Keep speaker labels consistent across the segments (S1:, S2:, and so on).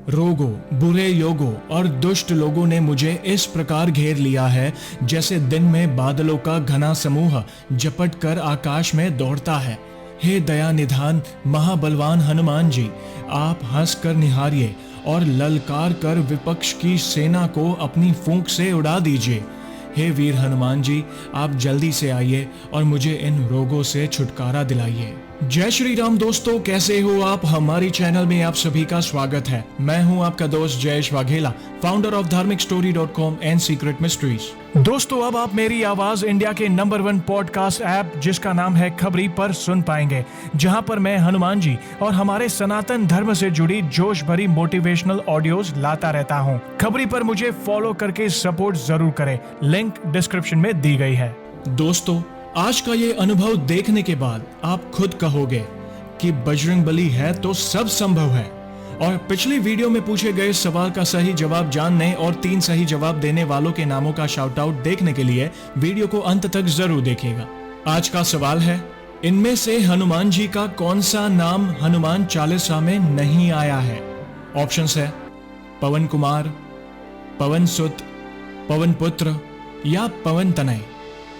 S1: रोगों, बुरे योगों और दुष्ट लोगों ने मुझे इस प्रकार घेर लिया है जैसे दिन में बादलों का घना समूह झपट कर आकाश में दौड़ता है। हे दया निधान महाबलवान हनुमान जी, आप हंस कर निहारिए और ललकार कर विपक्ष की सेना को अपनी फूंक से उड़ा दीजिए। हे वीर हनुमान जी, आप जल्दी से आइए और मुझे इन रोगों से छुटकारा दिलाइए। जय श्री राम दोस्तों, कैसे हो आप? हमारी चैनल में आप सभी का स्वागत है। मैं हूं आपका दोस्त जयेश वाघेला, फाउंडर ऑफ धार्मिकस्टोरी.com एंड सीक्रेट मिस्ट्रीज। दोस्तों, अब आप मेरी आवाज इंडिया के नंबर 1 पॉडकास्ट ऐप जिसका नाम है खबरी पर सुन पाएंगे, जहां पर मैं हनुमान जी और हमारे सनातन धर्म से जुड़ी जोश भरी मोटिवेशनल ऑडियोज लाता रहता हूं। खबरी पर मुझे फॉलो करके सपोर्ट जरूर करें, लिंक डिस्क्रिप्शन में दी गई है। दोस्तों, आज का ये अनुभव देखने के बाद आप खुद कहोगे कि बजरंगबली है तो सब संभव है। और पिछली वीडियो में पूछे गए सवाल का सही जवाब जानने और 3 सही जवाब देने वालों के नामों का शाउट आउट देखने के लिए वीडियो को अंत तक जरूर देखिएगा। आज का सवाल है, इनमें से हनुमान जी का कौन सा नाम हनुमान चालीसा में नहीं आया है? ऑप्शंस है पवन कुमार, पवन सुत, पवन पुत्र या पवन तनय।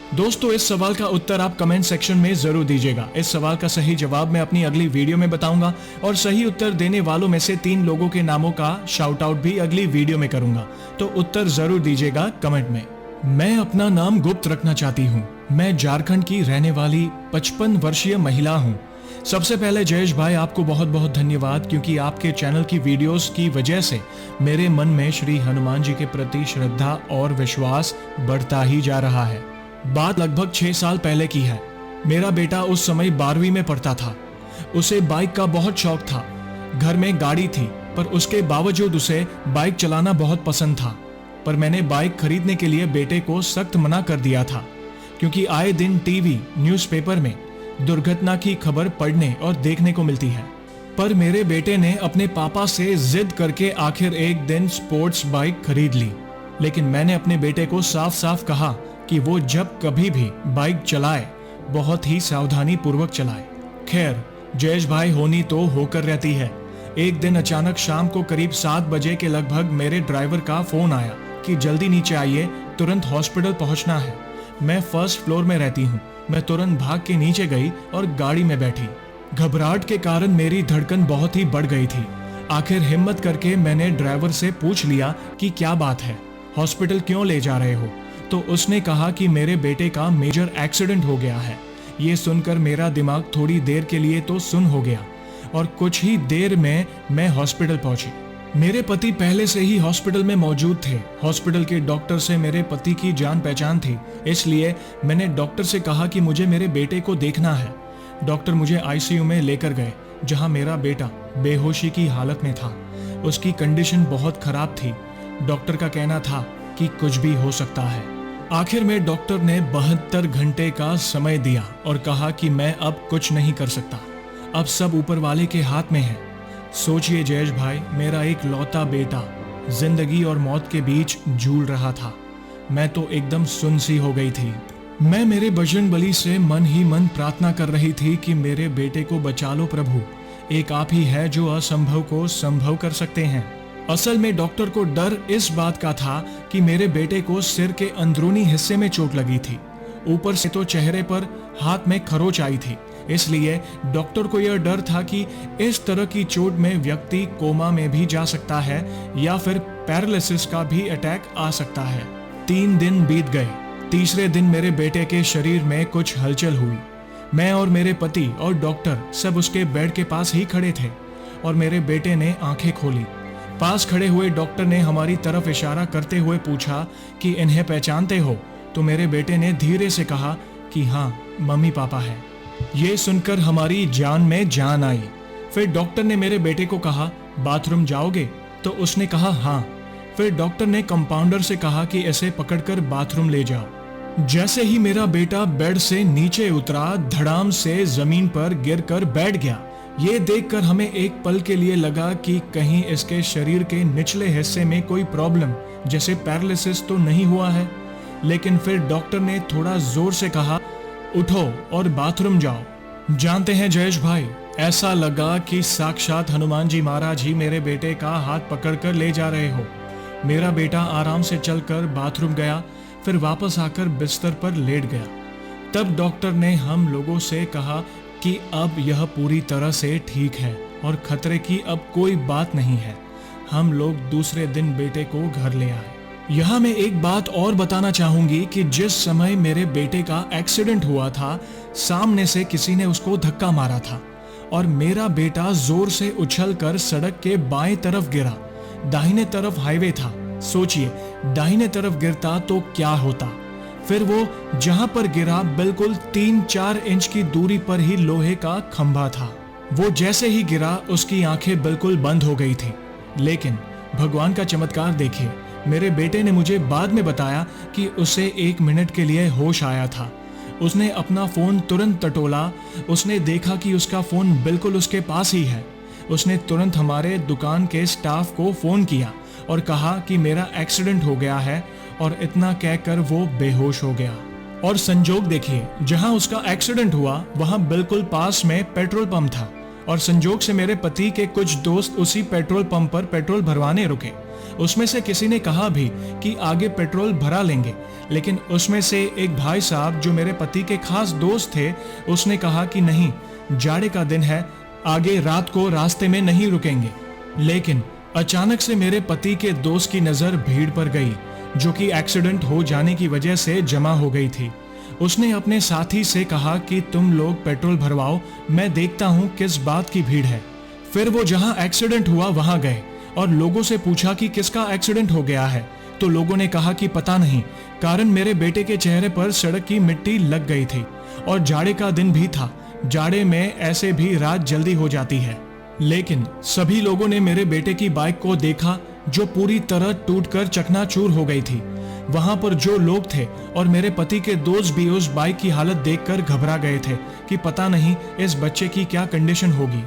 S1: दोस्तों, इस सवाल का उत्तर आप कमेंट सेक्शन में जरूर दीजिएगा। इस सवाल का सही जवाब मैं अपनी अगली वीडियो में बताऊंगा और सही उत्तर देने वालों में से 3 लोगों के नामों का शाउट आउट भी अगली वीडियो में करूंगा, तो उत्तर जरूर दीजिएगा कमेंट में। मैं अपना नाम गुप्त रखना चाहती हूँ। मैं झारखंड की रहने वाली 55 वर्षीय महिला हूँ। सबसे पहले जयेश भाई, आपको बहुत बहुत धन्यवाद, क्योंकि आपके चैनल की वीडियोस की वजह से मेरे मन में श्री हनुमान जी के प्रति श्रद्धा और विश्वास बढ़ता ही जा रहा है। बात लगभग 6 साल पहले की है। मेरा बेटा उस समय 12वीं में पढ़ता था। उसे बाइक का बहुत शौक था। घर में गाड़ी थी, पर उसके बावजूद उसे बाइक चलाना बहुत पसंद था। पर मैंने बाइक खरीदने के लिए बेटे को सख्त मना कर दिया था, क्योंकि आए दिन टीवी, न्यूज़पेपर में दुर्घटना की खबर पढ़ने और देखने को मिलती है। पर मेरे बेटे ने अपने पापा से जिद करके आखिर एक दिन स्पोर्ट्स बाइक खरीद ली। लेकिन मैंने अपने बेटे को साफ साफ कहा कि वो जब कभी भी बाइक चलाए बहुत ही सावधानी पूर्वक चलाए। खैर, जयेश भाई, होनी तो होकर रहती है। एक दिन अचानक शाम को करीब 7 बजे के लगभग मेरे ड्राइवर का फोन आया कि जल्दी नीचे आइए, तुरंत हॉस्पिटल पहुंचना है। मैं फर्स्ट फ्लोर में रहती हूँ। मैं तुरंत भाग के नीचे गई और गाड़ी में बैठी। घबराहट के कारण मेरी धड़कन बहुत ही बढ़ गई थी। आखिर हिम्मत करके मैंने ड्राइवर से पूछ लिया कि क्या बात है, हॉस्पिटल क्यों ले जा रहे हो? तो उसने कहा कि मेरे बेटे का मेजर एक्सीडेंट हो गया है। ये सुनकर मेरा दिमाग थोड़ी देर के लिए तो सुन हो गया और कुछ ही देर में मैं हॉस्पिटल पहुंची। मेरे पति पहले से ही हॉस्पिटल में मौजूद थे। हॉस्पिटल के डॉक्टर से मेरे पति की जान पहचान थी, इसलिए मैंने डॉक्टर से कहा कि मुझे मेरे बेटे को देखना है। डॉक्टर मुझे आईसीयू में लेकर गए, जहां मेरा बेटा बेहोशी की हालत में था। उसकी कंडीशन बहुत खराब थी। डॉक्टर का कहना था कि कुछ भी हो सकता है। आखिर में डॉक्टर ने 72 घंटे का समय दिया और कहा कि मैं अब कुछ नहीं कर सकता, अब सब ऊपर वाले के हाथ में है। सोचिए जयेश भाई, मेरा एक लौता बेटा जिंदगी और मौत के बीच झूल रहा था। मैं तो एकदम सुन्न सी हो गई थी। मैं मेरे बजरंगबली से मन ही मन प्रार्थना कर रही थी कि मेरे बेटे को बचा लो प्रभु, एक आप ही है जो असंभव को संभव कर सकते हैं। असल में डॉक्टर को डर इस बात का था कि मेरे बेटे को सिर के अंदरूनी हिस्से में चोट लगी थी। ऊपर से तो चेहरे पर हाथ में खरोच आई थी। इसलिए डॉक्टर को यह डर था कि इस तरह की चोट में व्यक्ति कोमा में भी जा सकता है या फिर पैरालिसिस का भी अटैक आ सकता है। 3 दिन बीत गए। तीसरे दिन मेरे बेटे के शरीर में कुछ हलचल हुई। मैं और मेरे पति और डॉक्टर सब उसके बेड के पास ही खड़े थे और मेरे बेटे ने आंखें खोली। पास खड़े हुए डॉक्टर ने हमारी तरफ इशारा करते हुए पूछा कि इन्हें पहचानते हो? तो मेरे बेटे ने धीरे से कहा कि हाँ, मम्मी पापा है। ये सुनकर हमारी जान में जान आई। फिर डॉक्टर ने मेरे बेटे को कहा, बाथरूम जाओगे? तो उसने कहा हाँ। फिर डॉक्टर ने कंपाउंडर से कहा कि इसे पकड़कर बाथरूम ले जाओ। जैसे ही मेरा बेटा बेड से नीचे उतरा, धड़ाम से जमीन पर गिरकर बैठ गया। ये देखकर हमें एक पल के लिए लगा कि कहीं इसके शरीर के निचले हिस्से में कोई प्रॉब्लम जैसे पैरालिसिस तो नहीं हुआ है। लेकिन फिर डॉक्टर ने थोड़ा जोर से कहा, उठो और बाथरूम जाओ। जानते हैं जयेश भाई, ऐसा लगा कि साक्षात हनुमान जी महाराज ही मेरे बेटे का हाथ पकड़कर ले जा रहे हो। मेरा बेटा आराम से चलकर बाथरूम गया, फिर वापस आकर बिस्तर पर लेट गया। तब डॉक्टर ने हम लोगों से कहा कि अब यह पूरी तरह से ठीक है और खतरे की अब कोई बात नहीं है। हम लोग दूसरे दिन बेटे को घर ले आए। यहाँ मैं एक बात और बताना चाहूंगी कि जिस समय मेरे बेटे का एक्सीडेंट हुआ था, सामने से किसी ने उसको धक्का मारा था और मेरा बेटा जोर से उछलकर सड़क के बाएं तरफ गिरा। दाहिने तरफ हाईवे था। सोचिए, दाहिने तरफ गिरता तो क्या होता। फिर वो जहां पर गिरा बिल्कुल 3-4 इंच की दूरी पर ही लोहे का खंभा था। वो जैसे ही गिरा उसकी आंखें बिल्कुल बंद हो गई थी। लेकिन भगवान का चमत्कार देखिए, मेरे बेटे ने मुझे बाद में बताया कि उसे 1 मिनट के लिए होश आया था। उसने अपना फोन तुरंत टटोला। उसने देखा कि उसका फोन बिल्कुल उसके पास ही है। उसने तुरंत हमारे दुकान के स्टाफ को फोन किया और कहा कि मेरा एक्सीडेंट हो गया है, और इतना कहकर वो बेहोश हो गया। और संजोग देखिए, जहां उसका एक्सीडेंट हुआ वहां बिल्कुल पास में पेट्रोल पंप था, और संजोग से मेरे पति के कुछ दोस्त उसी पेट्रोल पंप पर पेट्रोल भरवाने रुके। उसमें से किसी ने कहा भी कि आगे पेट्रोल भरा लेंगे, लेकिन उसमें से एक भाई साहब जो मेरे पति के खास दोस्त थे, उसने कहा कि नहीं, जाड़े का दिन है, आगे रात को रास्ते में नहीं रुकेंगे। लेकिन अचानक से मेरे पति के दोस्त की नजर भीड़ पर गई, जो कि एक्सीडेंट हो जाने की वजह से जमा हो गई थी। उसने अपने साथी से कहा कि तुम लोग पेट्रोल भरवाओ, मैं देखता हूं किस बात की भीड़ है। फिर वो जहां एक्सीडेंट हुआ वहां गए और लोगों से पूछा कि किसका एक्सीडेंट हो गया है। तो लोगों ने कहा कि पता नहीं, कारण मेरे बेटे के चेहरे पर सड़क की मिट्टी लग गई थी और जाड़े का दिन भी था। जाड़े में ऐसे भी रात जल्दी हो जाती है। लेकिन सभी लोगों ने मेरे बेटे की बाइक को देखा, जो पूरी तरह टूटकर चकनाचूर हो गई थी। वहां पर जो लोग थे और मेरे पति के दोस्त भी उस बाइक की हालत देखकर घबरा गए थे कि पता नहीं इस बच्चे की क्या कंडीशन होगी।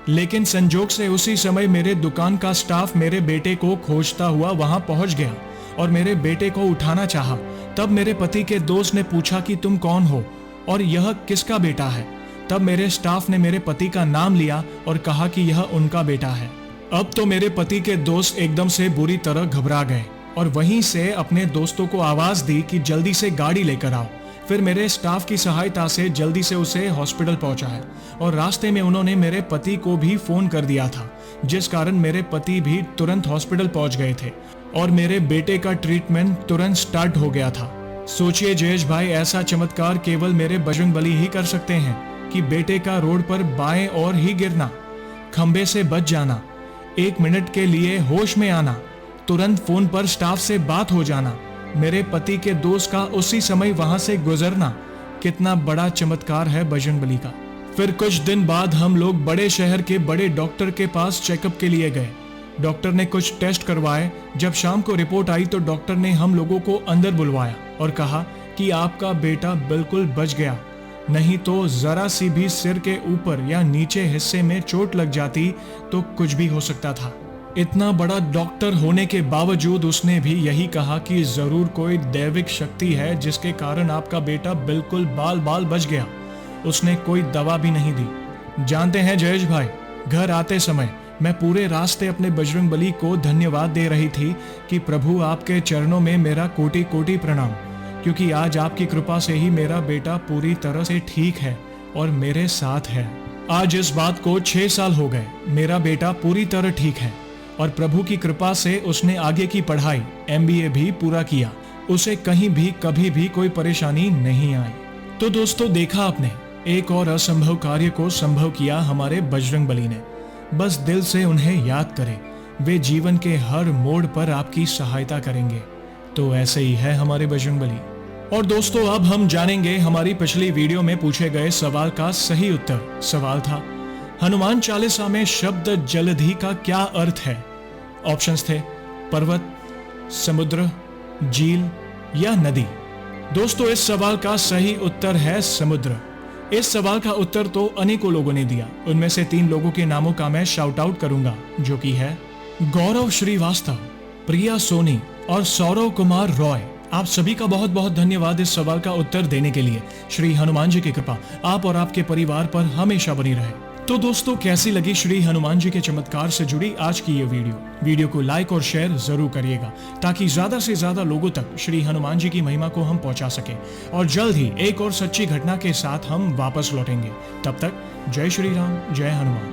S1: लेकिन संजोग से उसी समय मेरे दुकान का स्टाफ मेरे बेटे को खोजता हुआ वहां पहुंच गया और मेरे बेटे को उठाना चाहा। तब मेरे पति के दोस्त ने पूछा कि तुम कौन हो और यह किसका बेटा है। तब मेरे स्टाफ ने मेरे पति का नाम लिया और कहा कि यह उनका बेटा है। अब तो मेरे पति के दोस्त एकदम से बुरी तरह घबरा गए और वहीं से अपने दोस्तों को आवाज दी कि जल्दी से गाड़ी लेकर आओ। फिर मेरे स्टाफ की सहायता से जल्दी से उसे हॉस्पिटल पहुंचाया और रास्ते में उन्होंने मेरे पति को भी फोन कर दिया था, जिस कारण मेरे पति भी तुरंत हॉस्पिटल पहुंच गए थे और मेरे बेटे का ट्रीटमेंट तुरंत स्टार्ट हो गया था। सोचिए जयेश भाई, ऐसा चमत्कार केवल मेरे बजरंगबली ही कर सकते हैं कि बेटे का रोड पर बाएं ओर ही गिरना, खंबे से बच जाना, 1 मिनट के लिए होश में आना, तुरंत फोन पर स्टाफ से बात हो जाना, मेरे पति के दोस्त का उसी समय वहां से गुजरना। कितना बड़ा चमत्कार है बजरंगबली का। फिर कुछ दिन बाद हम लोग बड़े शहर के बड़े डॉक्टर के पास चेकअप के लिए गए। डॉक्टर ने कुछ टेस्ट करवाए। जब शाम को रिपोर्ट आई तो डॉक्टर ने हम लोगों को अंदर बुलवाया और कहा कि आपका बेटा बिल्कुल बच गया, नहीं तो जरा सी भी सिर के ऊपर या नीचे हिस्से में चोट लग जाती तो कुछ भी हो सकता था। इतना बड़ा डॉक्टर होने के बावजूद उसने भी यही कहा कि जरूर कोई दैविक शक्ति है जिसके कारण आपका बेटा बिल्कुल बाल बाल बच गया। उसने कोई दवा भी नहीं दी। जानते हैं जयेश भाई, घर आते समय मैं पूरे रास्ते अपने बजरंगबली को धन्यवाद दे रही थी कि प्रभु आपके चरणों में मेरा कोटि कोटि प्रणाम, क्योंकि आज आपकी कृपा से ही मेरा बेटा पूरी तरह से ठीक है और मेरे साथ है। आज इस बात को 6 साल हो गए। मेरा बेटा पूरी तरह ठीक है और प्रभु की कृपा से उसने आगे की पढ़ाई MBA भी पूरा किया। उसे कहीं भी कभी भी कोई परेशानी नहीं आई। तो दोस्तों, देखा आपने, एक और असंभव कार्य को संभव किया हमारे बजरंगबली ने। बस दिल से उन्हें याद करें, वे जीवन के हर मोड़ पर आपकी सहायता करेंगे। तो ऐसे ही है हमारे बजरंगबली। और दोस्तों, अब हम जानेंगे हमारी पिछली वीडियो में पूछे गए सवाल का सही उत्तर। सवाल था, हनुमान चालीसा में शब्द जलधि का क्या अर्थ है? ऑप्शंस थे पर्वत, समुद्र, झील या नदी। दोस्तों, इस सवाल का सही उत्तर है समुद्र। इस सवाल का उत्तर तो अनेकों लोगों ने दिया। उनमें से 3 लोगों के नामों का मैं शाउट आउट करूंगा, जो कि है गौरव श्रीवास्तव, प्रिया सोनी और सौरव कुमार रॉय। आप सभी का बहुत बहुत धन्यवाद इस सवाल का उत्तर देने के लिए। श्री हनुमान जी की कृपा आप और आपके परिवार पर हमेशा बनी रहे। तो दोस्तों, कैसी लगी श्री हनुमान जी के चमत्कार से जुड़ी आज की ये वीडियो को लाइक और शेयर जरूर करिएगा, ताकि ज्यादा से ज्यादा लोगों तक श्री हनुमान जी की महिमा को हम पहुंचा सके। और जल्द ही एक और सच्ची घटना के साथ हम वापस लौटेंगे। तब तक जय श्री राम, जय हनुमान।